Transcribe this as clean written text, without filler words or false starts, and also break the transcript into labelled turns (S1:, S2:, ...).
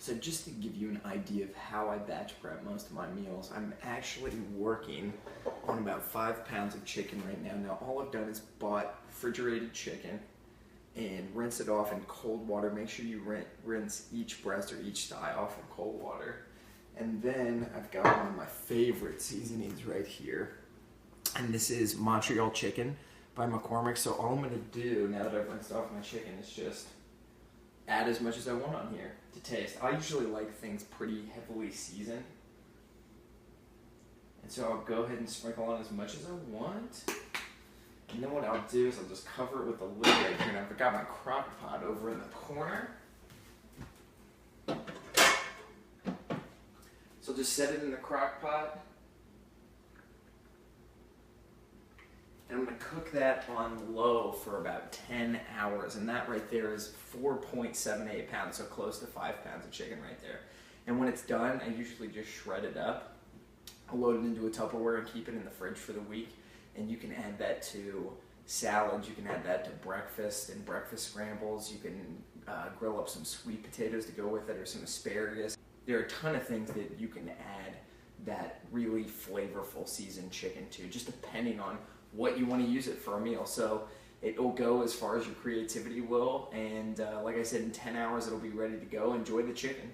S1: So just to give you an idea of how I batch prep most of my meals, I'm actually working on about 5 pounds of chicken right now. Now all I've done is bought refrigerated chicken and rinse it off in cold water. Make sure you rinse each breast or each thigh off in cold water. And then I've got one of my favorite seasonings right here. And this is Montreal chicken by McCormick. So all I'm going to do now that I've rinsed off my chicken is just add as much as I want on here to taste. I usually like things pretty heavily seasoned. And so I'll go ahead and sprinkle on as much as I want. And then what I'll do is I'll just cover it with the lid right here. And I've got my crock pot over in the corner. So just set it in the crock pot. And I'm going to cook that on low for about 10 hours. And that right there is 4.78 pounds, so close to 5 pounds of chicken right there. And when it's done, I usually just shred it up. I'll load it into a Tupperware and keep it in the fridge for the week. And you can add that to salads, you can add that to breakfast and breakfast scrambles. You can grill up some sweet potatoes to go with it or some asparagus. There are a ton of things that you can add that really flavorful seasoned chicken to, just depending on what you want to use it for a meal. So it'll go as far as your creativity will, and like I said, in 10 hours it'll be ready to go. Enjoy the chicken.